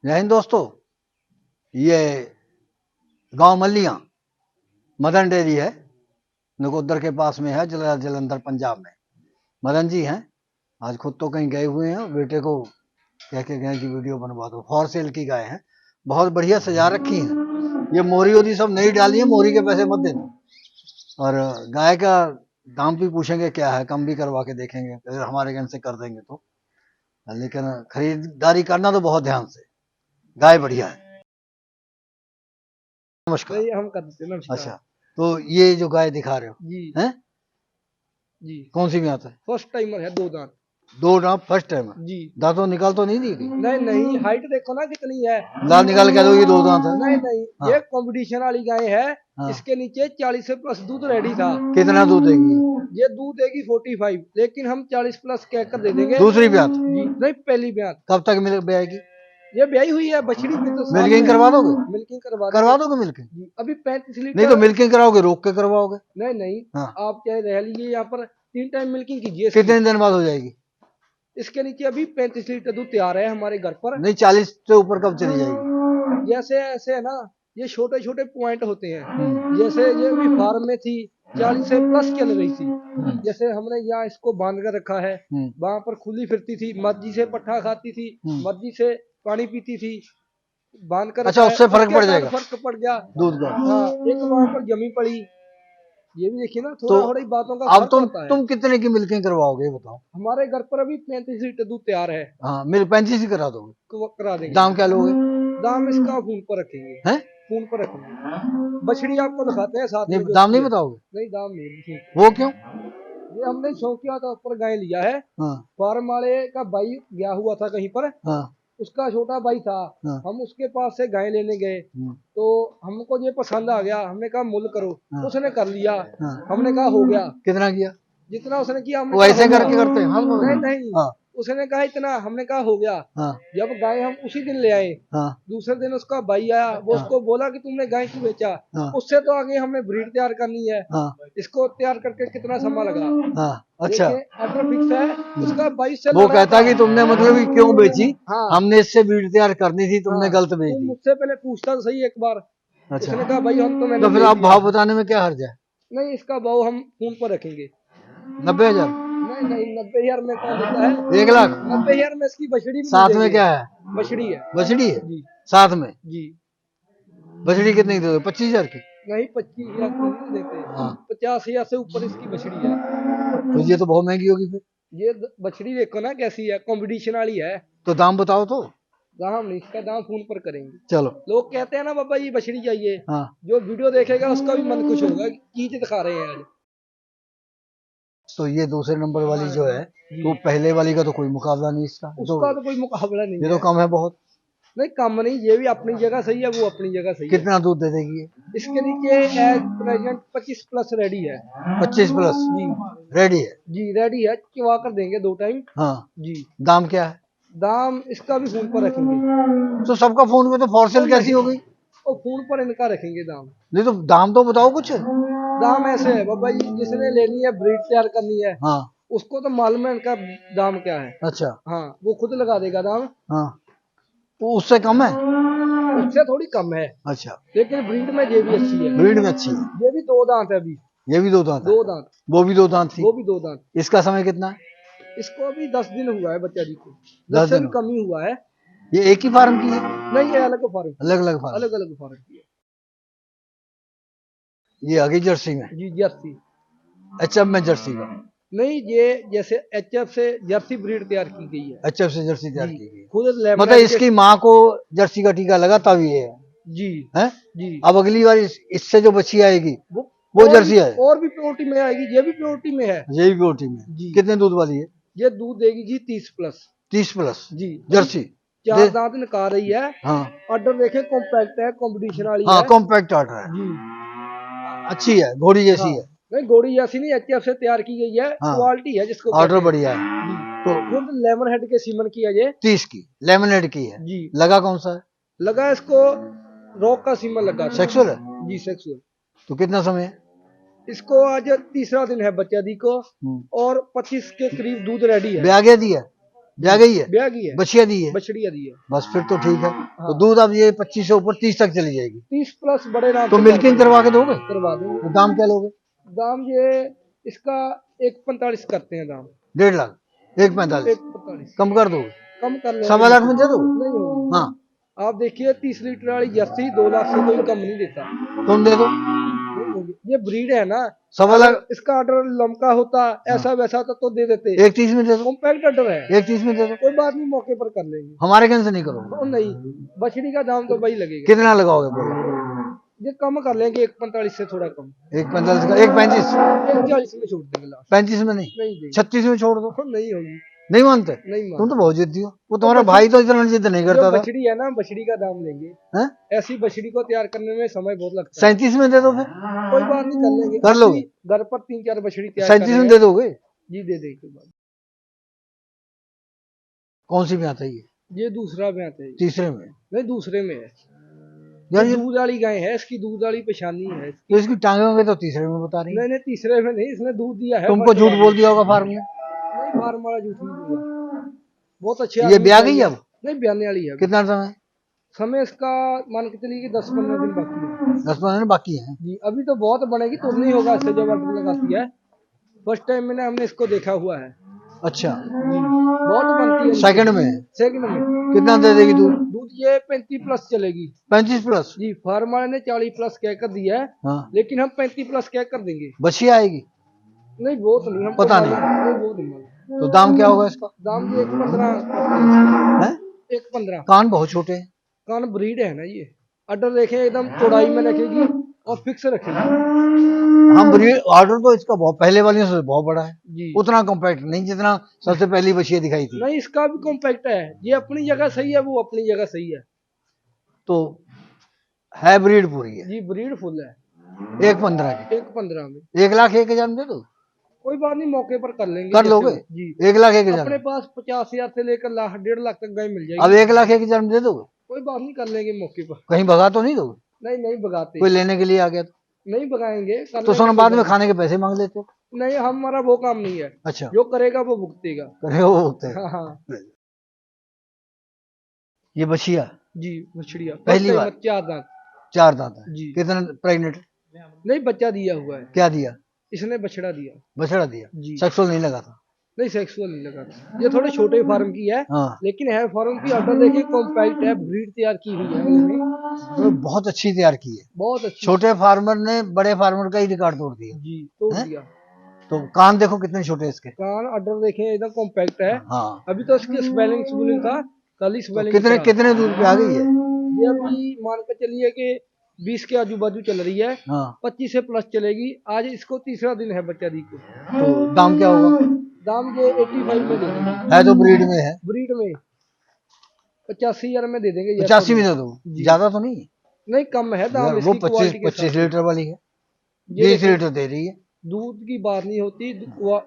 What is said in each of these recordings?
जय हिंद दोस्तों। ये गांव मल्लियां मदन डेयरी है, नकोदर के पास में है, जलंधर पंजाब में। मदन जी हैं। आज खुद तो कहीं गए हुए हैं, बेटे को कह के गए कि वीडियो बनवा दो। फॉर सेल की गाय है, बहुत बढ़िया सजा रखी है। ये मोरी वोरी सब नहीं डाली है, मोरी के पैसे मत देना। और गाय का दाम भी पूछेंगे क्या है, कम भी करवा के देखेंगे अगर हमारे गन से कर देंगे तो। लेकिन खरीदारी करना तो बहुत ध्यान से। गाय बढ़िया है। नमस्कार। नहीं, हम कर देते नमस्कार। अच्छा, तो ये जो गाय दिखा रहे हो जी हैं, जी कौन सी में आता है? फर्स्ट टाइमर है, 2 दांत। दो दांत फर्स्ट टाइम है। जी दांतों निकाल तो नहीं दी गई? नहीं नहीं, हाइट देखो ना कितनी है। दांत निकाल के दो, ये दो दांत है। नहीं नहीं, हाँ। ये कंपटीशन वाली गाय है। हाँ। इसके नीचे 40 से प्लस दूध रेडी था। कितना दूध देगी? ये दूध देगी 45, लेकिन हम 40 प्लस कहकर दे देंगे। दूसरी ब्यात जी नहीं, पहली ब्यात। कब तक मिल ब्याएगी? ये ब्याई हुई है, बछड़ी भी तो साथ मिल्किंग में करवा दोगे? मिल्किंग करवा करवा देंगे। दोगे मिल्किंग? जी, अभी 35 नहीं लीटर। तो मिल्किंग कराओगे, रोक के करवाओगे? नहीं नहीं, हाँ। आप चाहे रह लीजिए यहाँ पर, 3 टाइम मिल्किंग कीजिए इसकी। कितने दिन बाद हो जाएगी? इसके नीचे अभी 35 लीटर दूध तैयार है हमारे घर पर। नहीं, 40 से ऊपर कब चली जाएगी? जैसे ऐसे है ना, ये छोटे छोटे पॉइंट होते हैं। जैसे ये भी फार्म में थी, 40 से प्लस चल रही थी। जैसे हमने यहाँ इसको बांध कर रखा है, वहां पर खुली फिरती थी, मर्जी से पट्ठा खाती थी, मर्जी से पानी पीती थी, बांध कर अच्छा, रखा है। उससे फर्क पड़ उसके बाद जाएगा? फर्क पड़ गया दूध का? हाँ, एक वहां पर जमी पड़ी। ये भी देखिए ना, तो थोड़ा थोड़ी बातों का अब फर्क होता है। तुम कितने की मिल्किंग करवाओगे ये बताओ? हमारे घर पर अभी 35 लीटर दूध तैयार है। हाँ, मिल 35 ही करा दोगे? करा देंगे। दाम क्या लोगे? दाम इसका फोन पर रखेंगे। हैं? फोन पर रखेंगे। बछड़ी आपको दिखाते हैं साथ में। नहीं, दाम नहीं बताओगे? नहीं, दाम नहीं। वो क्यों? ये हमने शौकिया तौर पर गाय लिया है। हाँ। फार्म वाले का भाई गया हुआ था कहीं पर। हाँ। उसका छोटा भाई था। हाँ। हम उसके पास से गाय लेने गए, तो हमको ये पसंद आ गया। हमने कहा मूल करो। हाँ। उसने कर लिया। हाँ। हमने कहा हो गया। कितना किया? जितना उसने किया हमने वो कहा ऐसे हो गया। करके करते हैं? हाँ, नहीं नहीं, हाँ। उसने कहा इतना, हमने कहा हो गया। हाँ। जब गाय हम उसी दिन ले आए, हाँ। दूसरे दिन उसका भाई आया, वो उसको बोला कि तुमने गाय क्यों बेचा। हाँ। उससे तो आगे हमें ब्रीड तैयार करनी है। हाँ। इसको तैयार करके कितना समय लगा। हाँ। अच्छा, ऑर्डर फिक्स है। उसका 22 से वो लड़ा कहता था। कि तुमने मतलब कि क्यों बेची? हाँ। हमने इससे बीट तैयार करनी थी, तुमने हाँ, गलत बेच तुम दी। मुझसे पहले पूछता तो सही एक बार। अच्छा, उसने कहा भाई हम तो मैंने तो फिर ले आप लिया। भाव बताने में क्या हर्ज है? नहीं, इसका भाव हम फोन पर रखेंगे। 90,000? नहीं नहीं, 90,000 में कौन देता है? 1,00,000? 90,000 में इसकी बछड़ी भी नहीं साथ में देंगे। क्या है? बछड़ी है। बछड़ी है जी साथ में? जी। बछड़ी कितनी की दोगे? 25,000 की? नहीं, 25,000 की नहीं देते। हाँ। 50,000 से ऊपर इसकी बछड़ी है। तो ये तो बहुत महंगी होगी फिर। ये बछड़ी देखो ना कैसी है, कंपटीशन वाली है। तो दाम बताओ तो। दाम नहीं, इसका दाम फोन पर करेंगे। चलो। लोग कहते हैं ना बाबा ये बछड़ी चाहिए। हाँ। जो वीडियो देखेगा उसका भी मन खुश होगा कि चीज दिखा रहे हैं आज। तो ये दूसरे नंबर वाली जो है, तो पहले वाली का तो कोई मुकाबला नहीं इसका। उसका तो कोई मुकाबला नहीं ये है। तो कम है बहुत। नहीं, कम नहीं, ये भी अपनी जगह सही है, वो अपनी जगह सही है। कितना दूध दे देगी ये? इसके नीचे एज प्रेजेंट 25 प्लस रेडी है। 25 प्लस जी रेडी है? जी रेडी है, चिवा कर देंगे 2 टाइम। हाँ। जी। दाम क्या है? दाम इसका भी फोन पर रखेंगे। तो सबका फोन पे तो फॉर सेल कैसी हो गई? और फोन पर इनका रखेंगे दाम। नहीं तो दाम तो बताओ कुछ। दाम ऐसे है बाबा जी, जिसने लेनी है, ब्रीड तैयार करनी है, हाँ। उसको तो मालूम है इनका दाम क्या है। अच्छा। हाँ, वो खुद लगा देगा दाम। हाँ, तो उससे कम है? उससे थोड़ी कम है, अच्छा, लेकिन ब्रीड में ये भी अच्छी है। ब्रीड में अच्छी है। ये भी 2 दांत है अभी। ये भी 2 दांत है? 2 दांत। वो भी 2 दांत थी? वो भी 2 दांत। इसका समय कितना है? इसको अभी 10 दिन हुआ है बच्चा जी को। 10 10 से दिन भी कम ही हुआ है। ये एक ही फार्म की है? नहीं, ये अलग फार्म, अलग अलग फार्म? अलग अलग फार्म की है। ये आ गई जर्सी में? जी, जर्सी। एचएफ में जर्सी का? नहीं, ये जैसे एचएफ से जर्सी ब्रीड तैयार की गई है। एचएफ से जर्सी तैयार की गई? खुद मतलब इसकी माँ को जर्सी का टीका लगा तब ये है? जी है? जी। अब अगली बार इससे जो बच्ची आएगी वो जर्सी है? और भी प्योरिटी में आएगी, ये भी प्योरिटी में है। ये भी प्योरिटी में? जी। कितने दूध वाली है ये दूध देगी जी 30 प्लस। 30 प्लस जी। जर्सी? 4 दांत निकाल रही है। हाँ। ऑर्डर देखे, कॉम्पैक्ट है, कंपटीशन वाली हाँ, है। कॉम्पैक्ट ऑर्डर है जी। अच्छी है, घोड़ी जैसी हाँ। है? नहीं, घोड़ी जैसी नहीं, एचएफ से तैयार की गई है। हाँ। क्वालिटी है जिसको ऑर्डर बढ़िया है। जी। तो खुद लेमन हेड के सीमन की है ये। 30 की लेमनेड की है? जी। लगा कौन सा है? लगा इसको रॉक का सीमन लगा था। सेक्सुअल है? जी, सेक्सुअल। तो कितना समय है? इसको आज तीसरा दिन है बच्चा दी को, और 25 के करीब दूध रेडी है। ब्याह दिया? ब्याह गई है, ब्याह की है, बछिया दी है, बछड़िया दी है। बस फिर तो ठीक है। हाँ। तो दूध अब ये 25 से ऊपर 30 तक चली जाएगी। 30 प्लस बड़े नाम तो से मिल्किंग करवा के दोगे? करवा देंगे। तो दाम क्या लोगे? दाम ये इसका 1.45 करते हैं दाम। 1.5 लाख, 1.45 1.45 कम कर दोगे? कम कर लेंगे। 1.25 लाख में दे दोगे? नहीं होगी। हाँ आप देखिए 30 लीटर वाली जर्सी 2 लाख से कोई कम नहीं देता। तुम दे दो। नहीं होगी। ये ब्रीड है ना, 1.25 अगर लाख इसका ऑर्डर लमका होता ऐसा वैसा तो दे देते। 1.30 में दे दो, कॉम्पैक्ट ऑर्डर है। 1.30 में दे दो। कोई बात नहीं, मौके पर कर लेंगे। हमारे कहीं से नहीं करोगे? ओ नहीं, बछड़ी का दाम तो वही लगेगा। कितना लगाओगे बोलो? ये कम कर लेंगे, 1.45 से थोड़ा कम। 1.45 का 1.35, 1.40 में छोड़ देंगे लास्ट। 35 में नहीं, नहीं देंगे। 36 में छोड़ दो। नहीं होगी। नहीं मानते? नहीं तुम मानते। तो बहुत जिद्दी हो। वो तुम्हारा भाई तो इतना जिद नहीं जो करता था। बछड़ी है ना, बछड़ी का दाम लेंगे। हैं? ऐसी बछड़ी को तैयार करने में समय बहुत लगता है। 37 में दे दो फिर। कोई बात नहीं, कर लेंगे। कर लोगे? घर पर 3-4 बछड़ी तैयार 37 में करेंगे। दे दोगे? जी दे देंगे। कोई बात कौन सी ब्याह है ये? ये दूसरा ब्यात है। तीसरे में? नहीं, दूसरे में है। यार ये ये दूध वाली गाय है, इसकी दूध वाली पेशानी है इसकी। तो इसकी टांगे होंगे तो तीसरे में बता रही है। नहीं, तीसरे में नहीं, इसने दूध दिया है। तुमको झूठ बोल दिया होगा फार्म में। नहीं, फार्म वाला झूठ नहीं बोला। बहुत अच्छे ये आदमी ब्याह चाहिए। गई अब? नहीं, ब्याने वाली है। कितना समय? समय इसका मान के चलिए कि 10-15 दिन बाकी है। 10-15 दिन बाकी है। जी, अभी तो बहुत बनेगी तो नहीं होगा इससे जब ऑर्डर लगाती है। फर्स्ट टाइम मैंने हमने इसको देखा हुआ है। अच्छा, जी, बहुत बनती है। सेकंड में? सेकंड में कितना दे देगी दूध? दूध ये 35 प्लस चलेगी। 35 प्लस? जी, फार्म वाले ने 40 प्लस कह कर दिया है। हाँ, लेकिन हम 35 प्लस कह कर देंगे। बछिया आएगी? नहीं, वो तो नहीं, हमको पता नहीं। नहीं, वो नहीं मालूम। तो दाम क्या होगा इसका? दाम भी 1.15 है? 1.15। कान बहुत छोटे हैं। कान ब्रीड है ना ये। ऑर्डर देखें एकदम चौड़ाई में रखेगी और फिक्स रखेगी। हम ऑर्डर तो इसका बहुत पहले वाली से बहुत बड़ा है। जी, उतना कॉम्पैक्ट नहीं जितना सबसे पहली बछिया दिखाई थी। नहीं, इसका भी कॉम्पैक्ट है। ये अपनी जगह सही है, वो अपनी जगह सही है। तो है ब्रीड पूरी है। जी, ब्रीड फुल है। 1.15 की? 1.15 में 1,01,000 में दे दो? कोई बात नहीं, मौके पर कर लेंगे। कर लोगे? जी, 1,01,000 अपने पास 50,000 से लेकर लाख 1.5 लाख तक गाय मिल जाएगी। अब 1,01,000 में दे दोगे? कोई बात नहीं, कर लेंगे मौके पर। कहीं भगा तो नहीं दोगे? नहीं, नहीं भगाते। कोई लेने के लिए आ गया तो? नहीं भगाएंगे, कर तो लेंगे। सोना बाद में खाने के पैसे मांग लेते हो? नहीं, हमारा वो काम नहीं है। अच्छा, जो करेगा वो भुगतेगा। करे वो होते हैं। हाँ हाँ। ये बछिया जी, मछलियाँ पहली बार? 4 दांत। 4 दांत है। जी। कितना प्रेग्नेंट? नहीं, बच्चा दिया हुआ है। क्या दिया? इसने बछड़ा दिया। बछड़ा दिया? जी। सेक्सुअल नहीं लगा था? नहीं, सेक्सुअल नहीं लगा था। ये थोड़े छोटे फार्म की है। हाँ, लेकिन है फार्म की। ऑर्डर देखिए, कॉम्पैक्ट है, ब्रीड तैयार की हुई है उन्होंने। तो बहुत अच्छी तैयार की है। बहुत अच्छी। छोटे फार्मर ने बड़े फार्मर का ही रिकॉर्ड तोड़ दिया। जी, तोड़ हैं? दिया। तो कान देखो कितने छोटे इसके। कान ऑर्डर देखें एकदम कॉम्पैक्ट है। हाँ, अभी तो इसकी स्पेलिंग था, कल ही तो स्पेलिंग। कितने दूर पे आ गई है? ये अभी मान कर चलिए कि 20 के आजू बाजू चल रही है। हाँ, 25 से प्लस चलेगी। आज इसको तीसरा दिन है बच्चा दी को। तो दाम क्या होगा? दाम ये 85 में दे देंगे। है तो ब्रीड में है। ब्रीड में 85,000 में दे देंगे। 85 में दे दो? जी। ज्यादा तो नहीं? नहीं, कम है दाम यार वो इसकी क्वालिटी के 25 साथ। लीटर वाली है, ये 20 लीटर दे रही है। दूध की बात नहीं होती,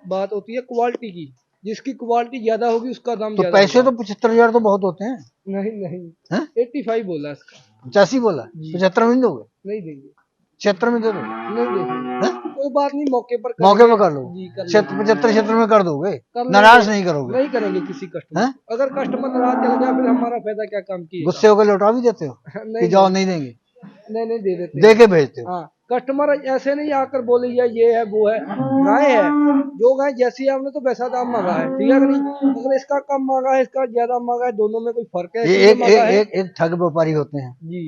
बात होती है क्वालिटी की। जिसकी क्वालिटी ज्यादा होगी उसका दाम तो ज्यादा पैसे होगा। तो 75,000 तो बहुत होते हैं। नहीं नहीं, हैं? 85 बोला इसका। 85 बोला? जी। 75 में नहीं दोगे? नहीं देंगे। 76 में दे दो? नहीं देंगे। हैं? कोई बात नहीं, मौके पर मौके करेंगे। पर कर लो। जी, कर 75 में कर दोगे? लेंगे। नाराज नहीं करोगे? नहीं करेंगे किसी कस्टमर। हैं? अगर कस्टमर नाराज चल गया फिर हमारा फायदा क्या काम किया। गुस्से होकर लौटा भी देते हो कि नहीं जाओ नहीं देंगे? नहीं नहीं, दे देते दे के भेजते हो? हाँ, कस्टमर ऐसे नहीं आकर बोले ये है वो है। गाय है, जो गाय जैसी है हमने तो वैसा दाम मांगा है। ठीक है कि नहीं? अगर इसका कम मांगा है, इसका ज्यादा मांगा है, दोनों में कोई फर्क है? ये इसलिए मांगा है। एक ठग व्यापारी होते हैं जी।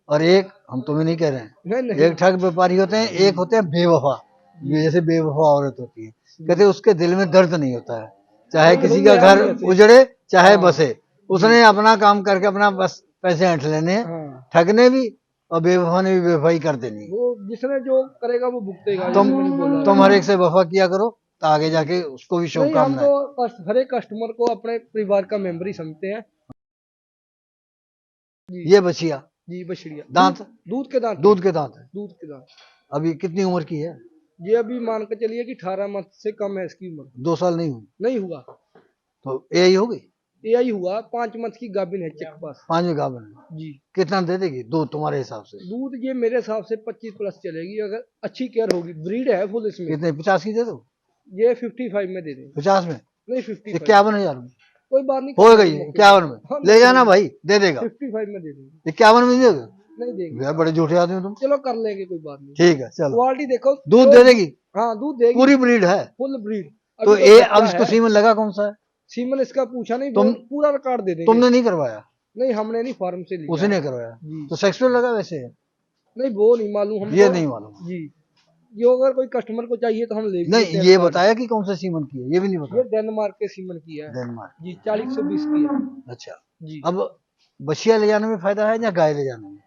और एक, हम तुम्हें नहीं कह रहे हैं, नहीं नहीं। एक ठग व्यापारी होते हैं, एक होते हैं बेवफा। ये जैसे बेवफा औरत होती है, कहते हैं उसके दिल में दर्द नहीं होता है, चाहे किसी का घर उजड़े चाहे बसे, उसने अपना काम करके अपना बस पैसे ऐंठ लेने हैं। हाँ, ठगने भी और बेवफा ने भी बेवफाई कर देनी है। वो जिसने जो करेगा वो भुगतेगा। जैसे मैंने बोला। तुम हर एक से वफा किया करो तो आगे जाके उसको भी नहीं, हम शुभकामनाएं। तो हर एक कस्टमर को अपने परिवार का मेंबर ही समझते हैं। जी। ये बछिया जी, बछड़िया दांत? दूध के दांत। दूध के दांत है। दूध के दांत। अभी कितनी उम्र की है? ये अभी मान के चलिए कि 18 मंथ से कम है इसकी उम्र। 2 साल नहीं हुई नहीं हुआ। तो यही होगी? यही हुआ। 5 मंथ की गाभिन है चेक पास। 5 में गाभिन है। जी। कितना दे देगी दूध तुम्हारे हिसाब से? दूध ये मेरे हिसाब से 25 प्लस चलेगी अगर अच्छी केयर होगी। ब्रीड है फुल इसमें। कितने? 50 की दे दो? ये 55 में दे देंगे। 50 में? नहीं, 55। 51,000 में? कोई बात नहीं, हो गई 51 में, हम ले जाना भाई, दे देगा 55 में दे देंगे। 51 में दे देगा? नहीं देंगे यार बड़े झूठे आदमी हो तुम। चलो कर लेंगे, कोई बात नहीं। ठीक है चलो, क्वालिटी देखो, दूध दे देगी? हाँ दूध देगी, पूरी ब्रीड है फुल ब्रीड। तो ये अब इसको सीमन लगा कौन सा है? सीमन इसका पूछा नहीं, तुम पूरा रिकॉर्ड दे देंगे। तुमने नहीं करवाया? नहीं हमने नहीं, फार्म से लिया। उसने करवाया जी। तो सेक्सुअल लगा वैसे है? नहीं वो नहीं मालूम हमको, ये नहीं मालूम जी। जो अगर कोई कस्टमर को चाहिए तो हम ले भी नहीं। देते हैं ये रिकॉर्ड। बताया कि कौन सा सीमन की है? ये भी नहीं ये बताया। डेनमार्क के सीमन की है डेनमार्क जी, 40-120 की है अच्छा। जी। अब बछिया ले जाने में फायदा है या गाय ले जाने में?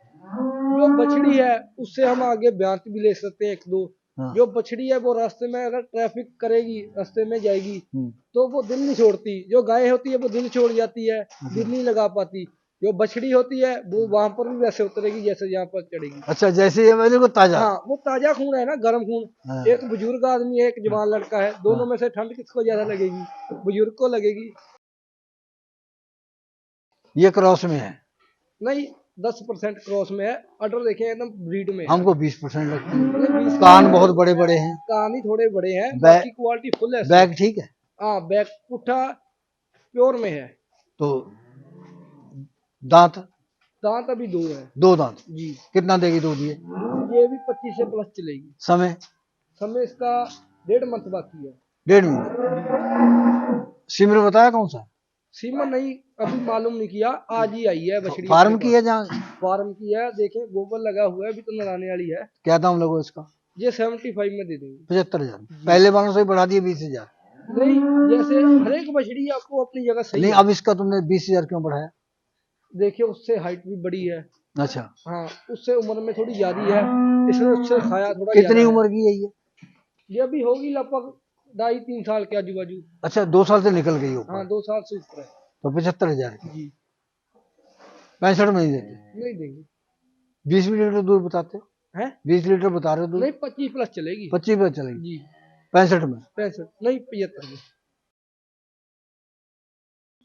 जो बछड़ी है उससे हम आगे ब्यांत भी ले सकते हैं 1-2। हाँ। जो बछड़ी है वो रास्ते में अगर ट्रैफिक करेगी, रास्ते में जाएगी तो वो दिल नहीं छोड़ती। जो गाय होती है वो दिल छोड़ जाती है, दिल नहीं लगा पाती। जो बछड़ी होती है वो वहां पर भी वैसे उतरेगी जैसे यहाँ पर चढ़ेगी। अच्छा, जैसे ये मेरे को ताजा। हाँ वो ताजा खून है ना, गर्म खून। हाँ। एक बुजुर्ग आदमी है, एक जवान लड़का है, दोनों में से ठंड किसको ज्यादा लगेगी? बुजुर्ग को लगेगी। ये क्रॉस में है? नहीं 10% क्रॉस में है, अडर देखें एकदम ब्रीड में है। हमको 20% लगती है। नहीं, 20 कान बहुत बड़े बड़े हैं, कान ही थोड़े बड़े हैं, बैक- बाकी क्वालिटी फुल है। बैग ठीक है? हाँ बैक पुट्ठा प्योर में है। तो दांत? दांत अभी 2 है 2 दांत। जी। कितना देगी दूध ये? दूध ये भी 25 से प्लस चलेगी। समय? समय इसका 1.5 मंथ बाकी है। 1.5 महीने। सिमर बताया कौन सा? सीमन नहीं अभी मालूम नहीं किया, आज ही आई है बछड़ी। फार्म की है जहाँ? फार्म की है, देखें गोबर लगा हुआ है, अभी तो नराने वाली है। क्या दाम लगो इसका? ये 75 में दे देंगे। 75,000। पहले वालों से बढ़ा दिए 20,000। नहीं जैसे हर एक बछड़ी आपको अपनी जगह सही नहीं है। अब इसका तुमने 20,000 क्यों बढ़ाया? देखिए उससे हाइट भी बड़ी है। अच्छा, हाँ उससे उम्र में थोड़ी ज्यादा है, इसने उससे खाया थोड़ा कितनी ज्यादा है। उम्र की है ये? ये अभी होगी लगभग 2.5-3 साल के आजू बाजू। अच्छा, 2 साल से निकल गई ऊपर। हाँ 2 साल से ऊपर है। तो 75,000 की। जी 65 में नहीं देते? नहीं देंगे। 20 लीटर दूध बताते हो? हैं? 20 लीटर बता रहे हो दूध? नहीं 25 प्लस चलेगी। 25 में चलेगी? जी 65 में? 65 नहीं 75 में।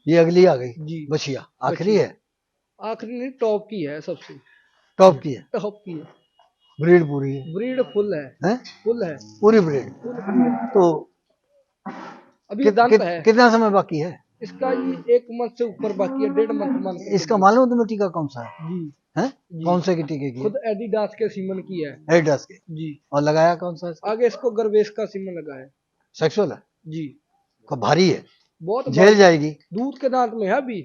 ये अगली आ गई जी बछिया, आखिरी है? आखिरी नहीं, टॉप की है, सबसे टॉप की है? टॉप की है। ब्रीड पूरी है? ब्रीड फुल है, हैं? फुल है, पूरी ब्रीड। फुल ब्रीड है। तो अभी दंत है कितना समय बाकी है इसका, ये 1 मंथ से ऊपर बाकी है, 1.5 मंथ मान के इसका? मालूम तुम्हें टीका कौन सा है? जी हैं? जी। कौन से की टीके की? खुद एडिडास के सीमन की है। एडिडास के। जी और लगाया कौन सा इसका? आगे इसको गर्वेश का सीमन लगा है। सेक्सुअल है? जी को भारी है, बहुत झेल जाएगी? दूध के दांत में है अभी।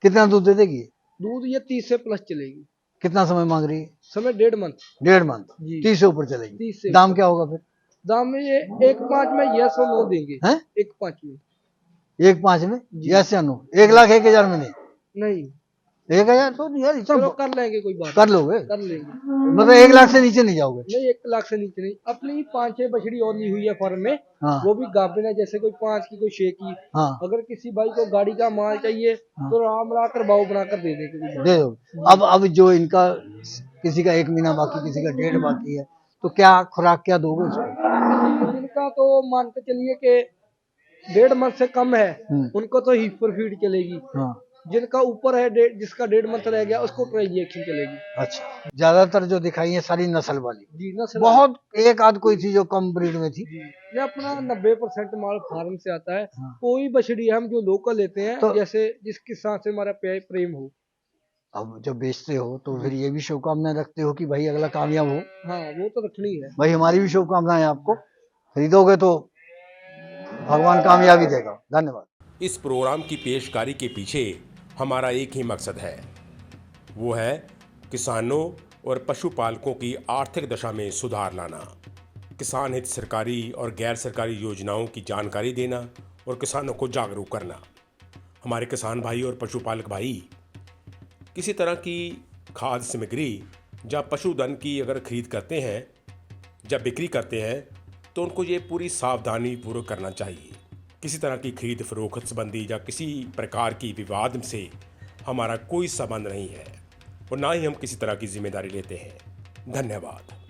कितना दूध दे देगी? दूध ये 30 से प्लस चलेगी। कितना समय मांग रही है? समय 1.5 मंथ। 1.5 मंथ। जी 30 से ऊपर चलेगी? 30 से। दाम क्या होगा फिर? दाम में ये 1.5 में यस और नो देंगे। हैं? 1.5 में। 1.5 में यस या नो? 1,01,000 में नहीं? नहीं 1,000 तो यार चलो इतना कर लेंगे, कोई बात कर लोगे? कर लेंगे। मतलब 1 लाख से नीचे नहीं जाओगे? नहीं 1 लाख से नीचे नहीं। अपनी 5-6 बछड़ी और ली हुई है फार्म में। हाँ वो भी गाभिन है, जैसे कोई 5 की कोई 6 की। हाँ अगर किसी भाई को गाड़ी का माल चाहिए तो राम ला कर भाव बनाकर दे देंगे। दे दो। अब जो इनका किसी का 1 महीना बाकी, किसी का 1.5 बाकी है, तो क्या खुराक क्या दोगे उसको? जिनका तो मान के चलिए कि 1.5 मंथ से कम है उनको तो हीपर फीड चलेगी। हाँ जिनका ऊपर है जिसका 1.5 मंथ रह गया उसको ट्रांजेक्शन चलेगी। अच्छा, ज्यादातर जो दिखाई है सारी नस्ल वाली? जी नस्ल बहुत एक आध कोई थी जो कम ब्रीड में थी? जी ये अपना 90% माल फार्म से आता है। हाँ। कोई बछड़ी हम जो लोकल लेते हैं तो जैसे जिसके साथ से हमारा प्रेम हो। अब जब बेचते हो तो फिर ये भी शुभकामनाएं रखते हो कि भाई अगला कामयाब हो? हाँ वो तो रखनी है। भाई हमारी भी शुभकामनाएं, आपको खरीदोगे तो भगवान कामयाबी देगा। धन्यवाद। इस प्रोग्राम की पेशकारी के पीछे हमारा एक ही मकसद है, वो है किसानों और पशुपालकों की आर्थिक दशा में सुधार लाना, किसान हित सरकारी और गैर सरकारी योजनाओं की जानकारी देना और किसानों को जागरूक करना। हमारे किसान भाई और पशुपालक भाई किसी तरह की खाद्य सामग्री या पशुधन की अगर खरीद करते हैं या बिक्री करते हैं तो उनको ये पूरी सावधानी पूर्वक करना चाहिए। किसी तरह की खरीद फरोख्त संबंधी या किसी प्रकार की विवाद से हमारा कोई संबंध नहीं है और ना ही हम किसी तरह की जिम्मेदारी लेते हैं। धन्यवाद।